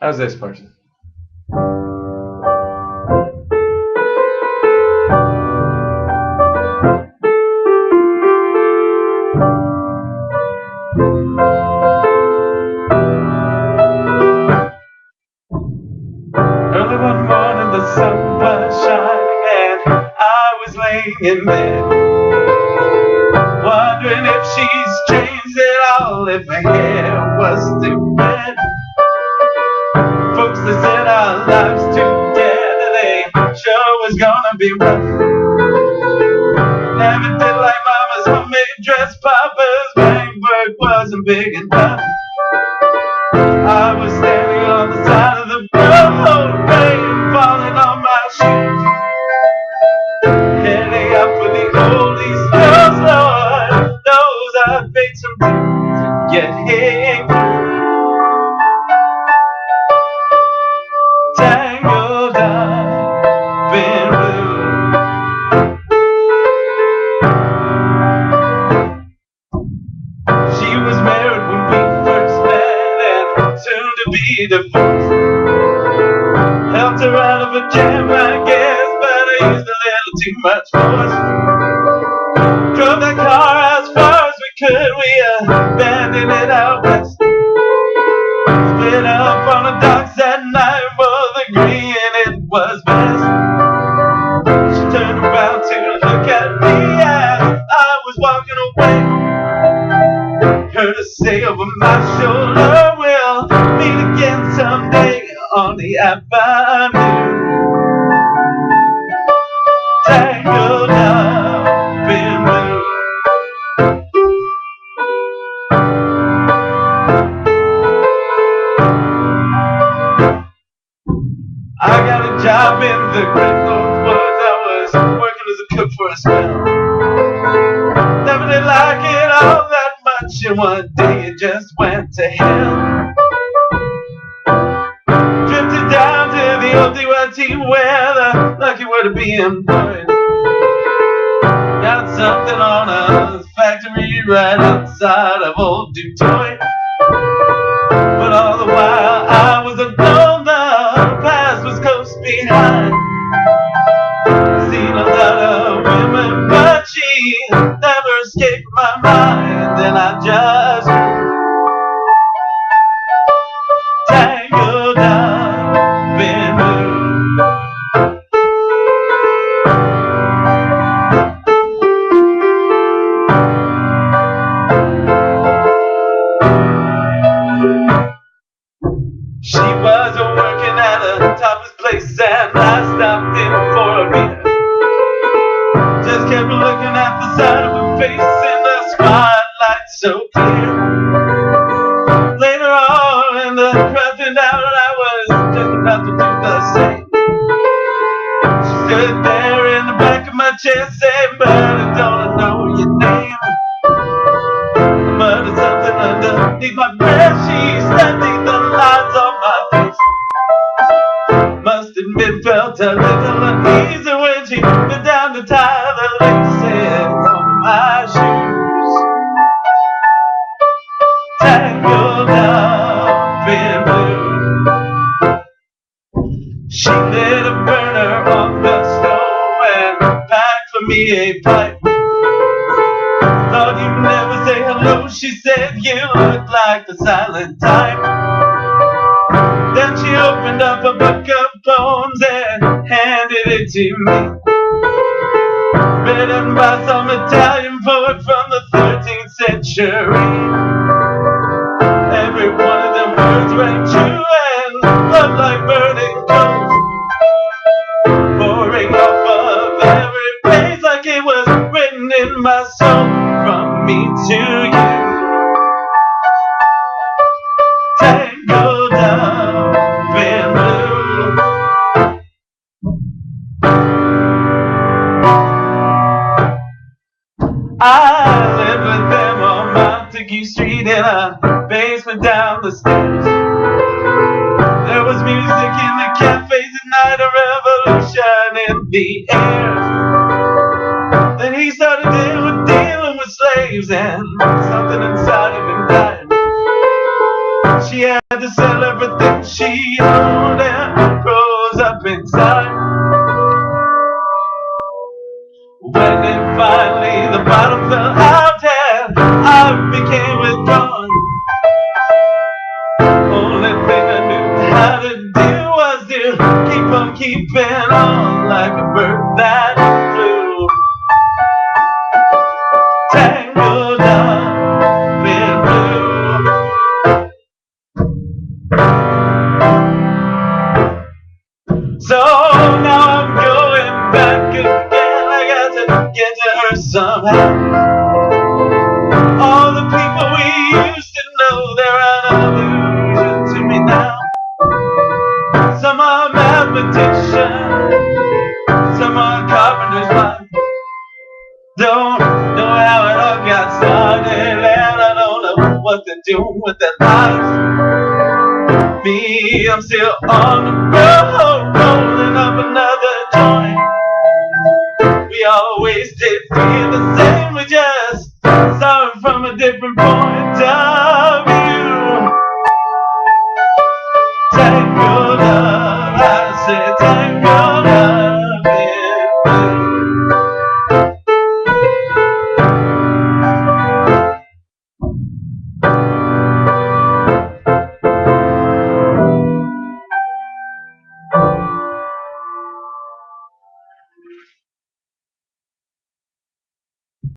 How's this person? Early one morning the sun was shining and I was laying in bed, wondering if she's changed at all, if her hair was still red. Folks that said our lives together, they sure was gonna be rough. Never did like mama's homemade dress, papa's bank work wasn't big enough. I was standing on the side of the road, rain falling on my shoes, heading up for the old East Coast. Lord knows I've paid some dues to get here through. Tangled up in blue. She was married when we first met and soon to be divorced. Helped her out of a jam, I guess, but I used a little too much force. Drove that car as far as we could, we abandoned it out west. Split up on the docks that night, both agreeing it was best. She turned around to look at me as I was walking away. Heard her say over my shoulder, we'll meet again someday on the avenue. Tangled up in blue. I got a job in the Great North Woods. I was working as a cook for a spell. Never did like it all that much, and one day it just went to hell. Drifted down to the old DYT where the lucky were to be employed. Got something on a factory right outside of old Detroit. But all the while I was alone, the past was close behind. I've seen a lot of women, but she never escaped my mind. And I just tangled up in blue. She was working at a topless place and I stopped in for a beer. Just kept looking at the side of her face in the spotlight so clear. Later on in the crowd thinned out, I was just about to do the same. She stood there in the back of my chair saying, "But I don't know your name." I muttered something underneath my breath. She studied the lines on my face. Must admit, felt a little uneasy when she bent down to tie the laces on my shoes. Tangled up in blue. She lit a burner on the stove and packed for me a pipe. Thought you'd never say hello, she said, you look like the silent type. Then she opened up a book of poems and handed it to me. Written by some Italian poet from the 13th century. Every one of them words rang true and loved like burning coals, pouring off of every page like it was written in my soul. From me to you, tangled up in blue. I lived with them on Montague Street in a basement down the stairs. There was music in the cafes at night, a revolution in the air. Then he started dealing with slaves and something inside of him died. She had to sell everything she owned and froze up inside. When it finally the bottom fell out and I became withdrawn, only thing I knew how to do was to keep on keeping on like a bird that flew. Tangled up in blue. So now I'm going back again. I got to get to her somehow. All the people we used to know, they're an illusion to me now. Some are mathematicians, some are carpenter's wives. Don't know how it all got started, and I don't know what they're doing with their lives. Me, I'm still on the road, rolling up another joint. We always did feel the same, we just saw it from a different point of view. Tangled up, I said tangled